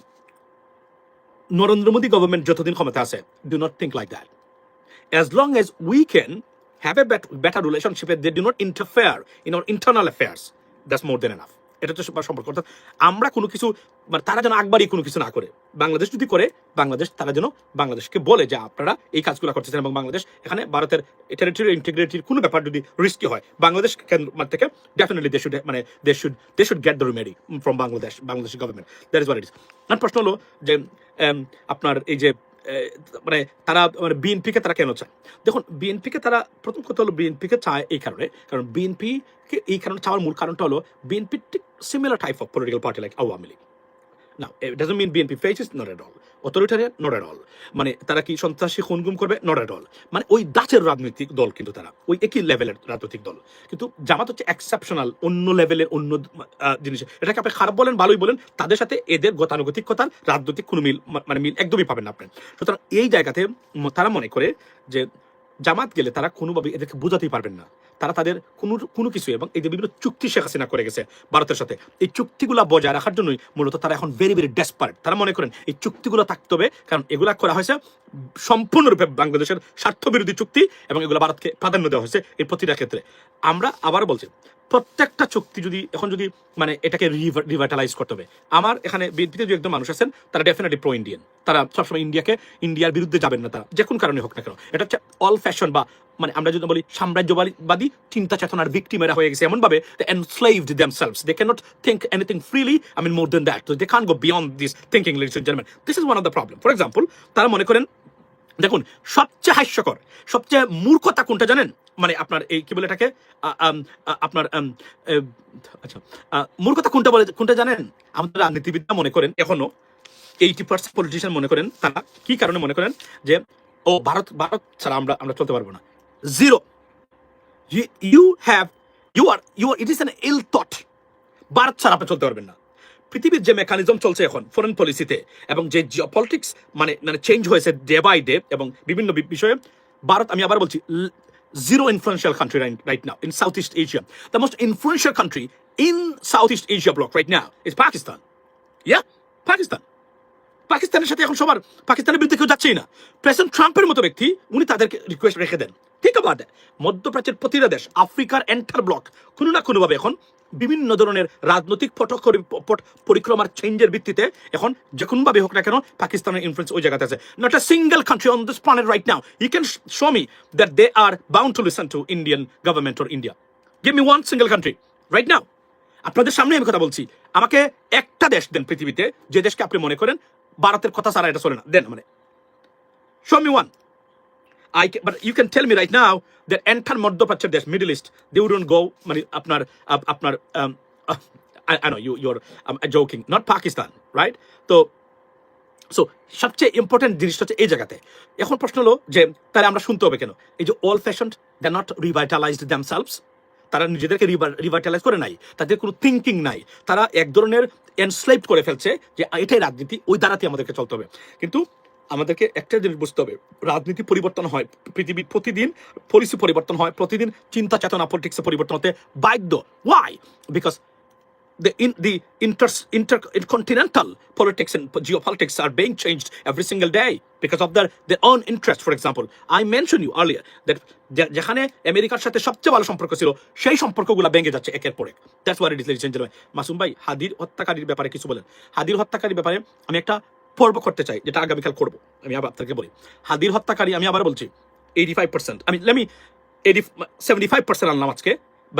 নরেন্দ্র মোদী গভর্নমেন্ট যতদিন ক্ষমতা আছে, do not think like that. As long as we can have a better relationship, they do not interfere in our internal affairs, that's more than enough. এটা তো সম্পর্ক, অর্থাৎ আমরা কোনো কিছু মানে তারা যেন আকবারই কোনো কিছু না করে। বাংলাদেশ যদি করে, বাংলাদেশ তারা যেন বাংলাদেশকে বলে যে আপনারা এই কাজগুলো করতেছেন, এবং বাংলাদেশ এখানে ভারতের টেরিটরিয়াল ইন্টিগ্রিটির কোনো ব্যাপার যদি রিস্কি হয়, বাংলাদেশ থেকে definitely they should get the remedy from Bangladesh government. That is what it is. আমার প্রশ্ন হলো যে আপনার এই যে মানে তারা মানে বিএনপিকে তারা কেন চায়? দেখুন, বিএনপিকে তারা, প্রথম কথা হলো বিএনপিকে চায় এই কারণে, কারণ বিএনপিকে এই কারণে চাওয়ার মূল কারণটা হলো বিএনপি ঠিক similar type of political party like Awami League. Now, it doesn't mean BNP fascist, not at all. Authoritarian, not at all. মানে তারা কি সন্ত্রাসী খুন-গুম করবে? not at all. মানে ওই দাঁচের রাজনৈতিক দল, কিন্তু তারা ওই একই লেভেলের রাজনৈতিক দল। কিন্তু জামাত হচ্ছে এক্সেপশনাল, অন্য লেভেলের, অন্য জিনিস। এটাকে আপনি খারাপ বলেন, ভালোই বলেন, তাদের সাথে এদের গতানুগতিকতার রাজনৈতিক কোনো মিল মানে মিল একদমই পাবেন না আপনি। সুতরাং এই জায়গাতে তারা মনে করে যে জামাত গেলে তারা কোনোভাবে এদেরকে বোঝাতেই পারবেন না। তারা তাদের কোনো কিছু, এবং এই যে বিভিন্ন চুক্তি শেখ হাসিনা করে গেছে ভারতের সাথে, এই চুক্তিগুলো বজায় রাখার জন্যই মূলত তারা এখন ভেরি ভেরি ডেসপারেট। তারা মনে করেন এই চুক্তিগুলো থাকতে হবে, কারণ এগুলা করা হয়েছে সম্পূর্ণরূপে বাংলাদেশের স্বার্থ বিরোধী চুক্তি, এবং এগুলো ভারতকে প্রাধান্য দেওয়া হয়েছে এই প্রতিটা ক্ষেত্রে। আমরা আবার বলছি, প্রত্যেকটা চুক্তি যদি এখন যদি মানে এটাকে রিভাইটালাইজ করতে হবে, আমার এখানে বিএনপিতে যে একজন মানুষ আছেন তারা ডেফিনেটলি প্রো ইন্ডিয়ান, তারা সবসময় ইন্ডিয়ার বিরুদ্ধে যাবেন না, তারা যে কোনো কারণে হোক না কেন। এটা হচ্ছে অল ফ্যাশন বা মানে আমরা যদি বলি সাম্রাজ্যবাদী চিন্তা চেতনার ভিক্টিমেরা হয়ে গেছে এমনভাবে enslaved themselves, they cannot think anything freely, I mean more than that, so they can't go beyond this thinking, ladies and gentlemen. This is one of the problem. For example, তারা মনে করেন, দেখুন সবচেয়ে হাস্যকর সবচেয়ে মূর্খতা কোনটা জানেন, মানে আপনার এই কি বলে এটাকে আপনার আচ্ছা মূর্খতা কোনটা জানেন, আমাদের রাজনীতিবিদরা মনে করেন এখনো 80% পলিটিশিয়ান মনে করেন, তারা কি কারণে মনে করেন যে ও ভারত ছাড়া আমরা চলতে পারবো না। Zero, it is an ill thought, Bharat ছাড়া আপনি চলতে পারবেন না। পৃথিবীর যে মেকানিজম চলছে এখন ফরেন পলিসিতে এবং যে জিওপলিটিক্স মানে চেঞ্জ হয়েছে ডে বাই ডে এবং বিভিন্ন বিষয়ে, ভারত, আমি আবার বলছি, zero influential country right now in Southeast Asia. The most influential country in Southeast Asia bloc right now is Pakistan. Yeah, পাকিস্তানের সাথে এখন সবার, পাকিস্তানের বিরুদ্ধে কেউ যাচ্ছেই না। প্রেসিডেন্ট ট্রাম্পের মতো ব্যক্তি উনি তাদেরকে রিকোয়েস্ট রেখে দেন। ঠিক আছে, মধ্যপ্রাচ্যের প্রতিটা দেশ, আফ্রিকার এন্টার ব্লক কোনো না কোনোভাবে এখন বিভিন্ন ধরনের রাজনৈতিক পরিক্রমার চেঞ্জের ভিত্তিতে এখন যে কোনোভাবে হোক না কেন পাকিস্তানের ইনফ্লুয়েন্স ওই জায়গাতে আছে। Not a single country on this planet right now you can show me that they are bound to listen to Indian government or India. Give me one single country right now. আপনাদের সামনে আমি কথা বলছি, আমাকে একটা দেশ দেন পৃথিবীতে যে দেশকে আপনি মনে করেন ভারতের কথা ছাড়া এটা চলে না, দেন মানে show me one. But you can tell me right now that entire মধ্যপ্রাচ্যের দেশ, middle east, they wouldn't go মানে আপনার I know you're joking, not Pakistan, right? So সবচেয়ে ইম্পর্টেন্ট জিনিসটা হচ্ছে এই জায়গাতে। এখন প্রশ্ন হলো যে তাহলে আমরা শুনতে হবে কেন এই যে old fashioned, they're not revitalized themselves, তারা নিজেদেরকে রিভাইটালাইজ করে নাই, তাদের কোনো থিঙ্কিং নাই, তারা এক ধরনের এনস্লেভড করে ফেলছে যে এটাই রাজনীতি, ওই দ্বারাতে আমাদেরকে চলতে হবে। কিন্তু আমাদেরকে একটা জিনিস বুঝতে হবে, রাজনীতি পরিবর্তন হয়, পৃথিবীর প্রতিদিন পলিসি পরিবর্তন হয়, প্রতিদিন চিন্তা চেতনা পলিটিক্সে পরিবর্তন হতে বাধ্য। Why? Because the intercontinental politics and geopolitics are being changed every single day because of their own interest. For example, I mentioned you earlier that যেখানে আমেরিকার সাথে সবচেয়ে ভালো সম্পর্ক ছিল সেই সম্পর্কগুলো ভেঙে যাচ্ছে একের পর এক। That's what it is, ladies and gentlemen. Masum ভাই, হাদির হত্যাকারীর ব্যাপারে কিছু বলেন। হাদির হত্যাকারীর ব্যাপারে আমি একটা পর্ব করতে চাই, যেটা আগামীকাল করবো। আমি আবার আপনাকে বলি, হাদির হত্যাকারী, আমি আবার বলছি 85%, আমি 75% আনলাম আজকে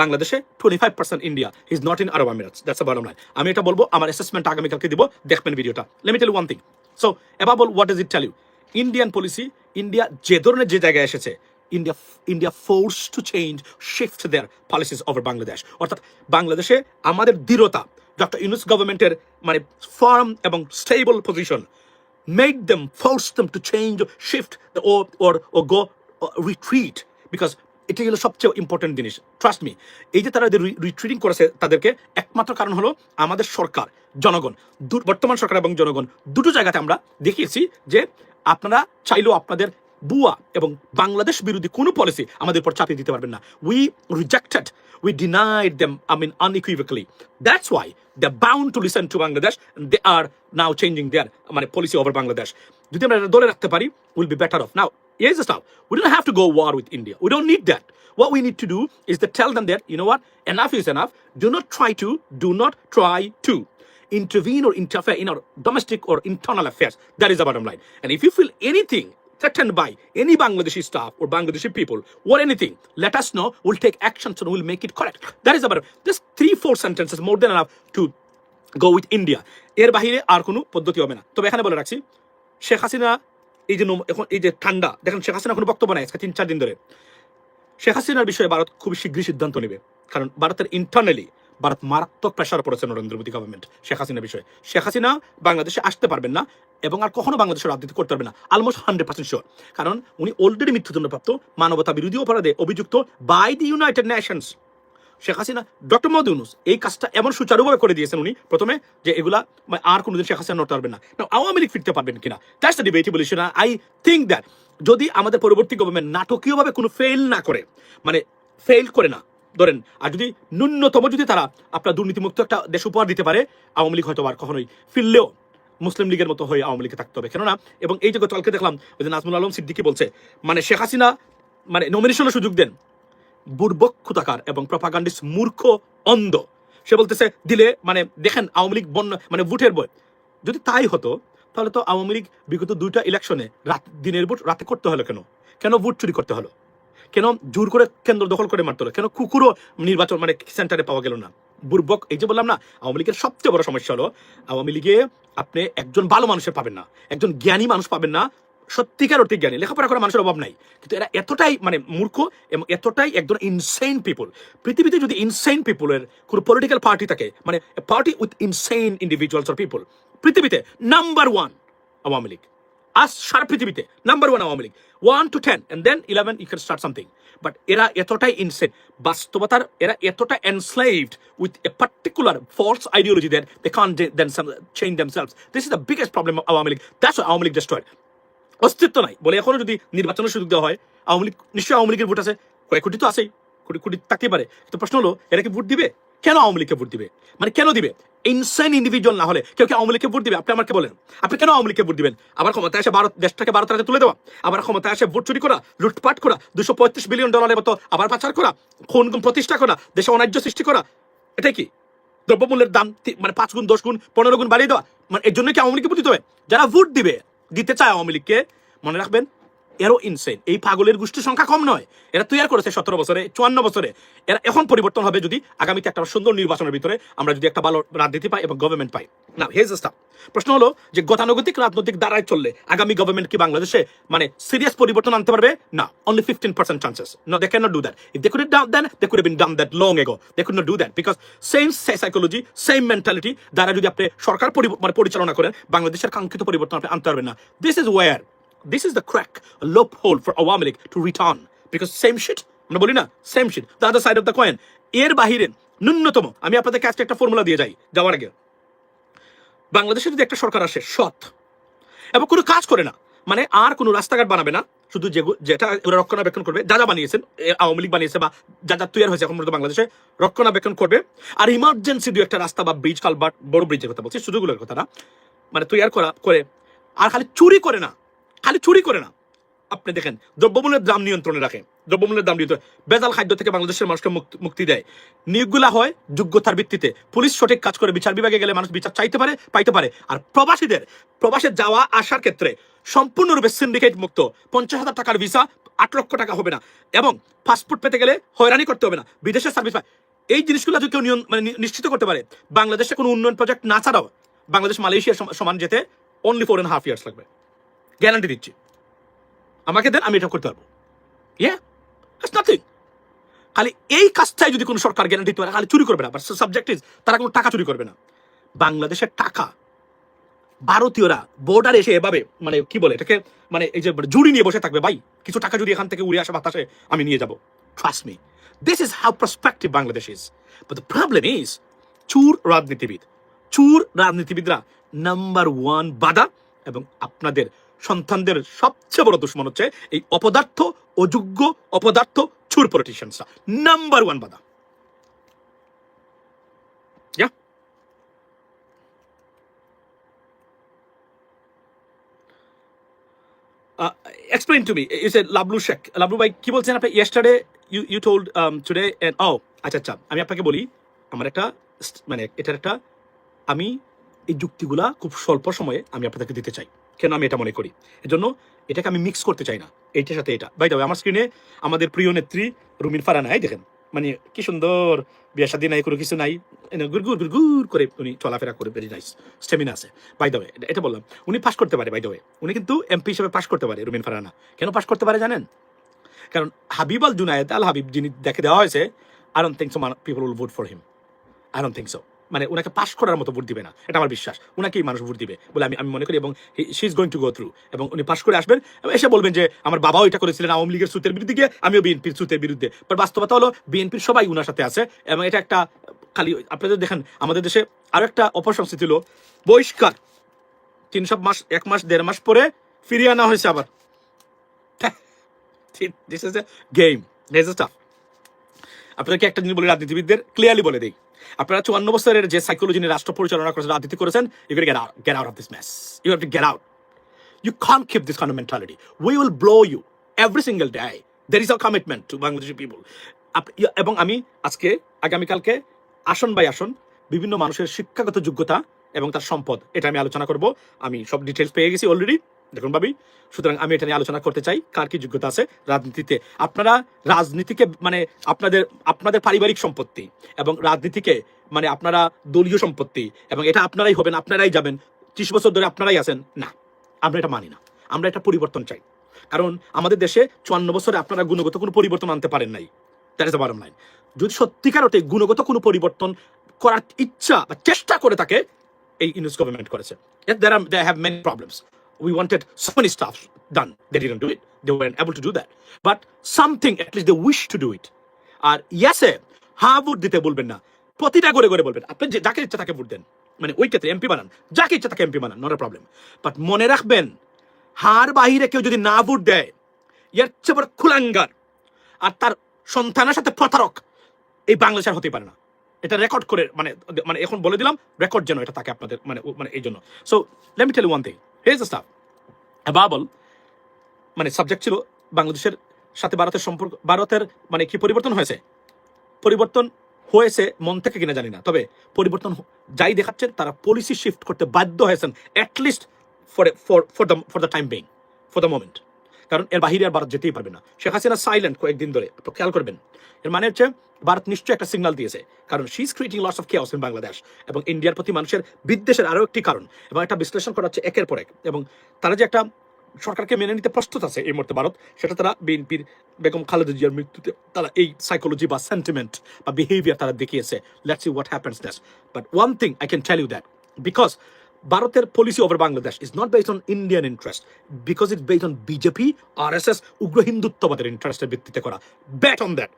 বাংলাদেশে, 25% India, is not in Arab Emirates. That's the bottom line. আমি এটা বলবো, আমার অ্যাসেসমেন্ট আগামীকালকে দিব, দেখবেন ভিডিওটা। Let me tell you one thing. So above all, what does it tell you? Indian policy, India যে ধরনের যে জায়গায় এসেছে, India force to change, shift their policies over Bangladesh. অর্থাৎ বাংলাদেশে আমাদের দৃঢ়তা, ডক্টর ইউনূস গভর্নমেন্টের মানে ফার্ম এবং stable position made them, forced them to change, shift, or go retreat, because এটাই হলো সবচেয়ে ইম্পর্টেন্ট জিনিস। ট্রাস্ট মি, এই যে তারা রিট্রিটিং করেছে, তাদেরকে একমাত্র কারণ হলো আমাদের সরকার, জনগণ, বর্তমান সরকার এবং জনগণ দুটো জায়গাতে আমরা দেখিয়েছি যে আপনারা চাইলেও আপনাদের বুয়া এবং বাংলাদেশ বিরোধী কোনো পলিসি আমাদের উপর চাপিয়ে দিতে পারবেন না। We rejected, we denied them, unequivocally. That's why they're bound to listen to Bangladesh, and they are now changing their policy over Bangladesh. যদি আমরা এটা ধরে রাখতে পারি, we'll be better off. Now, here's the stuff. We don't have to go war with India. We don't need that. What we need to do is to tell them that, you know what, enough is enough. Do not try to intervene or interfere in our domestic or internal affairs. That is the bottom line. And if you feel anything threatened by any Bangladeshi staff or Bangladeshi people or anything, let us know. We'll take actions and we'll make it correct. That is about this 3-4 sentences more than enough to go with India. এর বাহিরে আর কোনো পদ্ধতি হবে না। তবে এখানে বলে রাখছি, শেখ হাসিনা এই যে এখন এই যে ঠান্ডা, দেখেন শেখ হাসিনা কোনো বক্তব্য নাই আজকে 3-4 দিন ধরে। শেখ হাসিনার বিষয়ে ভারত খুবই শীঘ্রই সিদ্ধান্ত নেবে, কারণ ভারতের ইন্টারনালি ভারত মারাত্মক প্রেশার পড়েছে নরেন্দ্র মোদী গভর্নমেন্ট শেখ হাসিনার বিষয়ে। শেখ হাসিনা বাংলাদেশে আসতে পারবেন না এবং আর কখনো বাংলাদেশের রাজনীতি করতে পারবে না, অলমোস্ট 100% শিওর। কারণ উনি অলরেডি মৃত্যুদণ্ডপ্রাপ্ত, মানবতা বিরোধী অপরাধে অভিযুক্ত by the United Nations. Sheikh Hasina, doctor Mohammad Yunus এই কাজটা এমন সুচারুভাবে করে দিয়েছেন উনি প্রথমে, যে এগুলা আর কোনোদিন শেখ হাসিনা নড়তে পারবেন না। আওয়ামী লীগ ফিরতে পারবেন কিনা, that's the debatable issue. I think that যদি আমাদের পরবর্তী গভর্নমেন্ট নাটকীয়ভাবে কোনো ফেল না করে, ফেল করে না ধরেন, আর যদি ন্যূনতম যদি তারা আপনার দুর্নীতিমুক্ত একটা দেশ উপহার দিতে পারে, আওয়ামী লীগ হয়তো আর কখনোই ফিরলেও মুসলিম লীগের মতো হয়ে আওয়ামী লীগে থাকতে হবে। কেননা এবং এই যে গতকালকে দেখলাম ওই যে নাজমুল আলম সিদ্দিকী বলছে, শেখ হাসিনা নমিনেশনের সুযোগ দেন, বুর্বক্ষতাকার এবং প্রপাগান্ডিস্ট মূর্খ অন্ধ। সে বলতেছে দিলে মানে দেখেন আওয়ামী লীগ বন্যা মানে ভোটের বই। যদি তাই হতো তাহলে তো আওয়ামী লীগ বিগত 2টা ইলেকশনে দিনের ভোট রাতে করতে হলো কেন? কেন ভোট চুরি করতে হলো? কেন জোর করে কেন্দ্র দখল করে মারতে হলো? কেন কুকুরও নির্বাচন মানে সেন্টারে পাওয়া গেল না? বুর্বক, এই যে বললাম না, আওয়ামী লীগের সবচেয়ে বড় সমস্যা হলো আওয়ামী লীগে আপনি একজন ভালো মানুষের পাবেন না, একজন জ্ঞানী মানুষ পাবেন না, সত্যিকার অর্থে জ্ঞানী, লেখাপড়া করা মানুষের অভাব নাই, কিন্তু এরা এতটাই মানে মূর্খ এবং এতটাই একজন ইনসেইন পিপল। পৃথিবীতে যদি ইনসেইন পিপলের কোনো পলিটিক্যাল পার্টি থাকে, মানে party with insane individuals or people, পৃথিবীতে নাম্বার 1 আওয়ামী লীগ। আজ সারা পৃথিবীতে number 1 Awami League, 1 to 10 and then 11 you can start something. But এরা এতটাই ইনসেন, বাস্তবতার এরা এতটা enslaved with a particular false ideology that they can't then change themselves. This is the biggest problem of Awami League. That's why Awami League destroyed. অস্তিত্ব নাই বলে এখনো যদি নির্বাচনের সুযোগ দেওয়া হয়, আওয়ামী লীগ নিশ্চয়ই আওয়ামী লীগের ভোট আছে, কয়েক কোটি তো আছেই, কোটি কোটি থাকতে পারে, কিন্তু প্রশ্ন হলো এরা কি ভোট দিবে? কেন আওয়ামী লীগকে ভোট দিবে? মানে কেন দিবে? ইনসেন ইন্ডিভিজুয়াল না হলে কেউ কি আওয়ামী লীগকে ভোট দিবে? আপনি আমাকে বলেন, আপনি কেন আওয়ামী লীগকে ভোট দিবেন? আবার ক্ষমতায় এসে দেশটাকে ভারতের হাতে তুলে দেওয়া, আবার ক্ষমতায় এসে ভোট চুরি করা, লুটপাট করা, $235 বিলিয়ন মতো আবার পাচার করা, খুন প্রতিষ্ঠা করা, দেশে অন্যায্য সৃষ্টি করা, এটাই কি? দ্রব্যমূল্যের দাম মানে 5 গুণ 10 গুণ 15 গুণ বাড়িয়ে দেওয়া, মানে এর জন্য কি আওয়ামী লীগকে ভোট দিতে হবে? যারা ভোট দিবে, দিতে চায় আওয়ামী লীগকে, মনে রাখবেন এরও ইনসেন। এই পাগলের গোষ্ঠীর সংখ্যা কম নয়, এরা তৈরি করেছে 17 বছরে 54 বছরে। এরা এখন পরিবর্তন হবে যদি আগামীতে একটা সুন্দর নির্বাচনের ভিতরে আমরা যদি একটা ভালো রাজনীতি পাই এবং গভর্নমেন্ট পাই। না হেজ স্টাফ। প্রশ্ন হলো যে গতানুগতিক রাজনৈতিক দ্বারায় চললে আগামী গভর্নমেন্ট কি বাংলাদেশে মানে সিরিয়াস পরিবর্তন আনতে পারবে? না, only 15% chances. No, they cannot do that. If they could have done that, they could have been done that long ago. They could not do that because same psychology, same mentality দ্বারা যদি আপনি সরকার মানে পরিচালনা করেন, বাংলাদেশের কাঙ্ক্ষিত পরিবর্তন আপনি আনতে পারবেন না। This is the crack, a loophole for Awami League to return. Because same shit, আমরা বলি না, same shit, the other side of the coin. এর বাহিরে ন্যূনতম আমি আপনাদের কাছে একটা ফর্মুলা দিয়ে যাই যাওয়ার আগে। বাংলাদেশে যদি একটা সরকার আসে সৎ এবং কোনো কাজ করে না, মানে আর কোনো রাস্তাঘাট বানাবে না, শুধু যেটা ওরা রক্ষণাবেক্ষণ করবে, যা যা বানিয়েছেন আওয়ামী লীগ বানিয়েছে বা যা যা তৈরি হয়েছে এখন পর্যন্ত বাংলাদেশে রক্ষণাবেক্ষণ করবে, আর ইমার্জেন্সি দু একটা রাস্তা বা ব্রিজ কালভার্ট, বড় ব্রিজের কথা বলছি, সুযোগগুলোর কথা না, মানে তৈরি করে, আর খালি চুরি করে না, খালি চুরি করে না। আপনি দেখেন দ্রব্যমূল্যের দাম নিয়ন্ত্রণে রাখে, দ্রব্যমূল্যের দাম নিয়ন্ত্রণ, বেজাল খাদ্য থেকে বাংলাদেশের মানুষকে মুক্তি দেয়, নিয়োগগুলা হয় যোগ্যতার ভিত্তিতে, পুলিশ সঠিক কাজ করে, বিচার বিভাগে গেলে মানুষ বিচার চাইতে পারে, পাইতে পারে। আর প্রবাসে যাওয়া আসার ক্ষেত্রে সম্পূর্ণরূপে সিন্ডিকেট মুক্ত, 50,000 টাকার ভিসা 8 লক্ষ টাকা হবে না, এবং পাসপোর্ট পেতে গেলে হয়রানি করতে হবে না, বিদেশের সার্ভিস পায়। এই জিনিসগুলো যদি কেউ মানে নিশ্চিত করতে পারে, বাংলাদেশে কোনো উন্নয়ন প্রজেক্ট না ছাড়াও বাংলাদেশ মালয়েশিয়ার সমান যেতে only 4.5 years লাগবে, গ্যারান্টি দিচ্ছি। আমাকে দেন, আমি এটা করতে পারবো। নাথিং। খালি এই কাজটাই যদি কোনো সরকার গ্যারান্টি দিতে পারে, খালি চুরি করবে না, সাবজেক্ট ইজ তারা কোনো টাকা চুরি করবে না। বাংলাদেশের টাকা ভারতীয়রা বর্ডারে এসে এভাবে মানে কি বলে এটাকে, মানে এই যে জুড়ি নিয়ে বসে থাকবে, ভাই কিছু টাকা যদি এখান থেকে উড়ে আসে বাতাসে আমি নিয়ে যাবো, trust me, this is how prospective Bangladesh is. But the problem is চুর রাজনীতিবিদরা নাম্বার 1 বাধা, এবং আপনাদের সন্তানদের সবচেয়ে বড় দুশ্মন হচ্ছে এই অপদার্থ, অযোগ্য অপদার্থ চুর পলিটিশিয়ানসরা, নাম্বার 1 বাধা। Explain to me. You said Lablu Sheikh. Lablu ভাই কি বলছেন আপনি? Yesterday you told today and আচ্ছা আমি আপনাকে বলি, আমার একটা মানে এটার একটা আমি এই যুক্তিগুলা খুব স্বল্প সময়ে আমি আপনাদেরকে দিতে চাই, কেন আমি এটা মনে করি, এজন্য এটাকে আমি মিক্স করতে চাই না এইটার সাথে এটা। বাই দ্য ওয়ে, আমার স্ক্রিনে আমাদের প্রিয় নেত্রী রুমিন ফারহানা, দেখেন মানে কি সুন্দর, বিয়ে শাদী নাই, কোনো কিছু নাই, গুড় করে উনি চলাফেরা করে, ভেরি নাইস স্টেমিনা আছে। বাই দ্য ওয়ে, এটা বললাম, উনি পাস করতে পারে, বাই দ্য ওয়ে উনি কিন্তু এমপি হিসেবে পাস করতে পারে রুমিন ফারহানা। কেন পাস করতে পারে জানেন? কারণ হাবিব আল জুনায়েদ আল হাবিব যিনি দেখে দেওয়া হয়েছে, I don't think so people will vote for him, I don't think so. মানে ওনাকে পাস করার মতো ভোট দিবে না, এটা আমার বিশ্বাস। ওনাকেই মানুষ ভোট দিবে বলে আমি মনে করি, এবং she is going to go through, এবং উনি পাস করে আসবেন এবং এসে বলবেন যে আমার বাবাও এটা করেছিলেন আওয়ামী লীগের সুতের বিরুদ্ধে গিয়ে, আমিও বিএনপির সুতের বিরুদ্ধে। বাট বাস্তবতা হলো বিএনপির সবাই উনার সাথে আছে, এবং এটা একটা খালি আপনাদের দেখেন আমাদের দেশে আরো একটা অপসংস্কৃতি হলো বহিষ্কার, 300 মাস 1 মাস 1.5 মাস পরে ফিরিয়ে আনা হয়েছে আবার। This is a game, this is tough. আপনাদেরকে একটা জিনিস বলে রাজনীতিবিদদের ক্লিয়ারলি বলে দিই, আপনারা 54 বছরের যে সাইকোলজি নিয়ে রাষ্ট্র পরিচালনা করেছেন, রাজনীতি করেছেন, you can get out of this mess. You have to get out. You can't keep this kind of mentality. We will blow you every single day. There is a commitment to Bangladeshi people. এবং আমি আজকে আগামীকালকে আসন by আসন বিভিন্ন মানুষের শিক্ষাগত যোগ্যতা এবং তার সম্পদ এটা আমি আলোচনা করব। আমি সব ডিটেলস পেয়ে গেছি অলরেডি, দেখুন ভাবি। সুতরাং আমি এটা নিয়ে আলোচনা করতে চাই, কার কি যোগ্যতা আছে রাজনীতিতে। আপনারা রাজনীতিকে মানে আপনাদের আপনাদের পারিবারিক সম্পত্তি এবং রাজনীতিকে মানে আপনারা দলীয় সম্পত্তি এবং এটা আপনারাই হবেন, আপনারাই যাবেন, 30 বছর ধরে আপনারাই আছেন, না, আমরা এটা মানি না। আমরা এটা পরিবর্তন চাই, কারণ আমাদের দেশে 54 বছরে আপনারা গুণগত কোনো পরিবর্তন আনতে পারেন নাই। That is the bottom line. যদি সত্যিকার অর্থে গুণগত কোনো পরিবর্তন করার ইচ্ছা বা চেষ্টা করে থাকে, এই ইউনুস গভর্নমেন্ট করেছে। They have many problems. We wanted so many stuff done. They didn't do it. They weren't able to do that. But something, at least they wish to do it. আর ইয়াসে হ্যাঁ ভোট দিতে বলবেন না, প্রতিটা করে করে বলবেন। আপনি যাকে ইচ্ছা তাকে ভোট দেন, মানে ওই ক্ষেত্রে এমপি বানান, যাকে ইচ্ছা তাকে এমপি বানান, নট এ প্রবলেম। বাট মনে রাখবেন, হার বাহিরে কেউ যদি না ভোট দেয়, এর চেয়ে বড় কুলাঙ্গার আর তার সন্তানের সাথে প্রতারক এই বাংলাদেশের হতেই পারে না। এটা রেকর্ড করে মানে মানে এখন বলে দিলাম, রেকর্ড যেন এটা থাকে আপনাদের মানে মানে এই জন্য। So let me tell you one thing, here is the stuff. বাবল মানে সাবজেক্ট ছিল বাংলাদেশের সাথে ভারতের সম্পর্ক, ভারতের মানে কি পরিবর্তন হয়েছে। পরিবর্তন হয়েছে মন থেকে কিনা জানি না, তবে পরিবর্তন যাই দেখাচ্ছেন তারা পলিসি শিফট করতে বাধ্য হয়েছেন, at least for the time being, for the moment. কারণ এর বাহিরে আর ভারত যেতেই পারবে না। শেখ হাসিনা সাইলেন্ট কয়েকদিন ধরে, খেয়াল করবেন। এর মানে হচ্ছে ভারত নিশ্চয়ই একটা সিগন্যাল দিয়েছে, কারণ she is creating lots of chaos in Bangladesh, এবং ইন্ডিয়ার প্রতি মানুষের বিদ্বেষের আরও একটি কারণ, এবং একটা বিশ্লেষণ করা হচ্ছে একের পর এক। এবং তারা যে একটা সরকারকে মেনে নিতে প্রস্তুত আছে এই মুহূর্তে ভারত, সেটা তারা বিএনপির বেগম খালেদা জিয়ার মৃত্যুতে তারা এই সাইকোলজি বা সেন্টিমেন্ট বা বিহেভিয়ার তারা দেখিয়েছে। Let's see what happens next. But one thing I can tell you that, because ভারতের policy over Bangladesh is not based on Indian interest, because it's based on BJP RSS উগ্র হিন্দুত্ববাদের ইন্টারেস্টের ভিত্তিতে করা। Bet on that.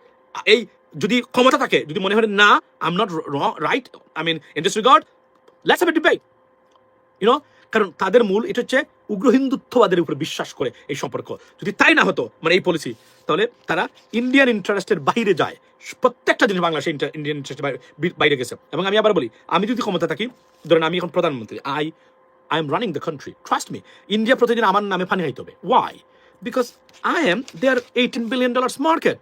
এই যদি ক্ষমতা থাকে, যদি মনে হয় না I am not right, I mean in this regard, let's have a debate, you know. কারণ তাদের মূল এটা হচ্ছে উগ্র হিন্দুত্ববাদের উপর বিশ্বাস করে এই সম্পর্ক। যদি তাই না হতো মানে এই পলিসি, তাহলে তারা ইন্ডিয়ান ইন্টারেস্টের বাইরে যায়। প্রত্যেকটা জিনিস বাংলাদেশে ইন্ডিয়ান ইন্টারেস্টের বাইরে গেছে। এবং আমি আবার বলি, আমি যদি ক্ষমতা থাকি, ধরেন আমি এখন প্রধানমন্ত্রী, I am running the country, trust me, India প্রতিদিন আমার নামে পানি খাইতে হবে। Why? Because I am there $18 billion market.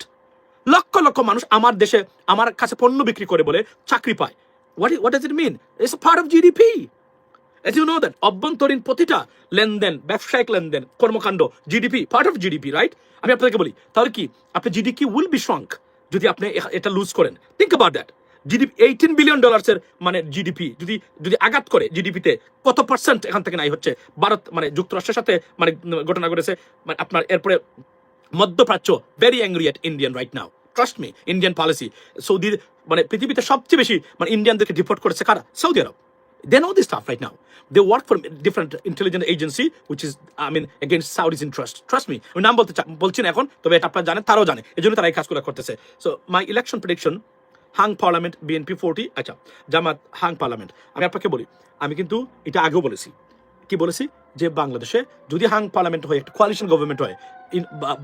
লক্ষ লক্ষ মানুষ আমার দেশে আমার কাছে পণ্য বিক্রি করে বলে চাকরি পায়। What does it mean? It's a part of GDP. As you know that, অভ্যন্তরীণ প্রতিটা লেনদেন, ব্যবসায়িক লেনদেন, কর্মকাণ্ড, GDP, part of GDP, right? আমি আপনাকে বলি, তাহলে কি আপনি জিডিপি উইল বি শ্রঙ্ক যদি আপনি এটা লুজ করেন। Think about that. GDP $18 billion মানে জিডিপি যদি আঘাত করে জিডিপিতে, কত পার্সেন্ট এখান থেকে নাই হচ্ছে ভারত মানে যুক্তরাষ্ট্রের সাথে মানে ঘটনা ঘটেছে। মানে আপনার এরপরে মধ্যপ্রাচ্য very angry at Indian right now, trust me, Indian policy. Saudi মানে পৃথিবীতে সবচেয়ে বেশি মানে ইন্ডিয়ানদেরকে ডিপোর্ট করেছে কারা? Saudi Arab. They know this stuff right now. They work for different intelligence agency, which is, I mean, against Saudi's interest. Trust me. আমি নাম বলছি না এখন, তবে এটা আপনারা জানেন, তারাও জানে, এই জন্য তারা এই কাজগুলো করতেছে। So my election prediction, hung parliament BNP 40, আচ্ছা জামাত হাং পার্লামেন্ট। আমি আপনাকে বলি, আমি কিন্তু এটা আগেও বলেছি, কি বলেছি, যে বাংলাদেশে যদি হাং পার্লামেন্ট হয়, একটা কোয়ালিশন গভর্নমেন্ট হয়,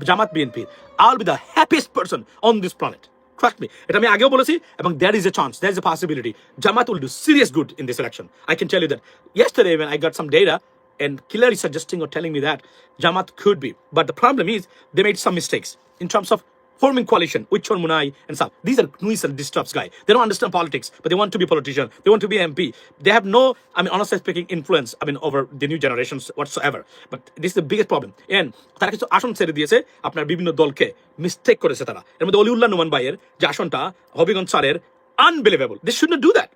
জামাত BNP, I'll be the happiest person on this planet. Trust me. এটা আমি আগেও বলেছি, এবং there is a chance, there is a possibility Jamaat will do serious good in this election. I can tell you that. Yesterday when I got some data and clearly suggesting or telling me that Jamaat could be, but the problem is they made some mistakes in terms of forming coalition with Chormunai and stuff. These are Nuis and disturbs guy. They don't understand politics, but they want to be politician. They want to be MP. They have no, I mean, honestly speaking, influence, I mean, over the new generations whatsoever. But this is the biggest problem. And তারা কিছু আসন ছেড়ে দিয়েছে আপনার বিভিন্ন দলকে, mistake করেছে তারা। এর মধ্যে অলিউল্লাহ নোমান ভাইয়ের যে আসনটা হবিগঞ্জ স্যারের, unbelievable. They should not do that.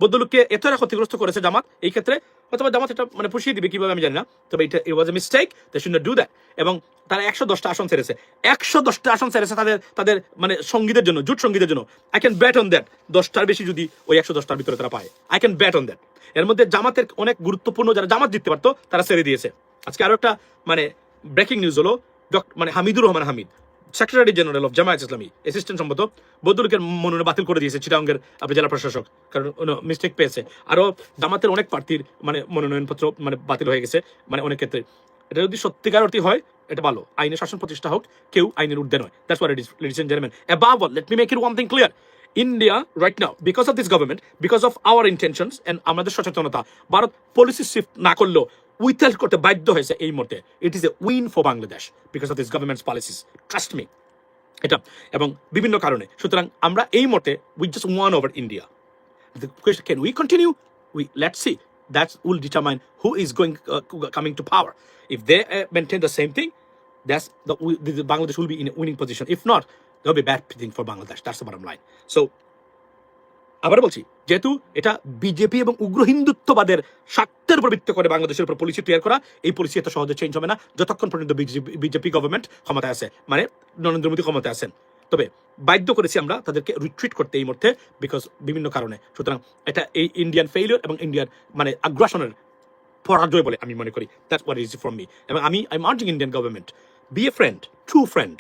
বদলুককে এতটা ক্ষতিগ্রস্ত করেছে জামাত এই ক্ষেত্রে, অথবা জামাত এটা মানে পুষিয়ে দিবে কিভাবে আমি জানি না, তবে এটা it was a mistake. They should not do that. এবং তারা 110টা আসন ছেড়েছে, 110টা আসন ছেড়েছে তাদের মানে সঙ্গীদের জন্য, জোট সঙ্গীদের জন্য। I can bet on that, 10টার বেশি যদি ওই 110টার ভিতরে তারা পায়, I can bet on that. এর মধ্যে জামাতের অনেক গুরুত্বপূর্ণ যারা জামাত জিততে পারতো তারা ছেড়ে দিয়েছে। আজকে আরো একটা মানে ব্রেকিং নিউজ হলো, মানে Hamidur Rahman Hamid, secretary general of Jamaat Islami, assistant সম্পাদক, বদলুকের মনোনয়ন বাতিল করে দিয়েছে চিটাগাঙ্গের আপনি জেলা প্রশাসক, কারণ মিস্টেক পেয়েছে। আরও জামাতের অনেক প্রার্থীর মানে মনোনয়নপত্র মানে বাতিল হয়ে গেছে, মানে অনেক ক্ষেত্রে। এটা যদি সত্যিকার অর্থে হয় এটা ভালো, আইনের শাসন প্রতিষ্ঠা হোক, কেউ আইনের ঊর্ধ্বে নয়। That's what it is, ladies and gentleman. Above all, let me make it one thing clear, India right now, because of this government, because of our intentions and আমাদের সচেতনতা, ভারত পলিসি শিফট না করলেও উইথহেল্ড করতে বাধ্য হয়েছে এই মুহূর্তে। It is a win for Bangladesh because of this government's policies, trust me. এটা এবং বিভিন্ন কারণে সুতরাং আমরা এই মতে we just won over India the question can we continue let's see that will determine who is going coming to power if they maintain the same thing that's the Bangladesh will be in a winning position if not there will be bad thing for Bangladesh that's the bottom line so আবার বলছি যেহেতু এটা BJP এবং উগ্র হিন্দুত্ববাদের স্বার্থের উপর ভিত্তি করে বাংলাদেশের উপর পলিসি তৈরি করা এই পলিসি এত সহজে চেঞ্জ হবে না যতক্ষণ পর্যন্ত বিজেপি গভর্নমেন্ট ক্ষমতায় আছে মানে নরেন্দ্র মোদী ক্ষমতায় আছেন তবে বাধ্য করেছি আমরা তাদেরকে রিট্রিট করতে এই মুহূর্তে বিকজ বিভিন্ন কারণে সুতরাং এটা এই ইন্ডিয়ান ফেইলিওর এবং ইন্ডিয়ান মানে আগ্রাসনের পরাজয় বলে আমি মনে করি that's what is from me এবং আমি I am urging Indian government be a friend true friend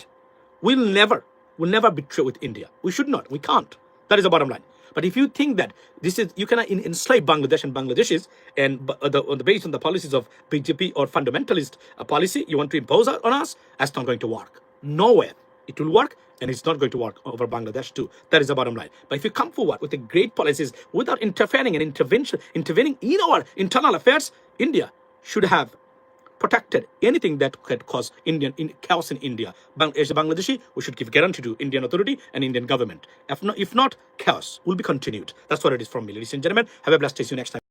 will never betray with India. We should not. We can't. That is the bottom line. But if you think that this is you cannot enslave Bangladesh and Bangladeshis and based on the policies of BJP or fundamentalist policy you want to impose on us, that's not going to work. Nowhere it will work, and it's not going to work over Bangladesh too. That is the bottom line. But if you come forward with the great policies without interfering and intervening in our internal affairs, India should have protected anything that could cause chaos in India. As a Bangladeshi, we should give guarantee to Indian authority and Indian government. If not, chaos will be continued. That's what it is from me, ladies and gentlemen. Have a blessed day. See you next time.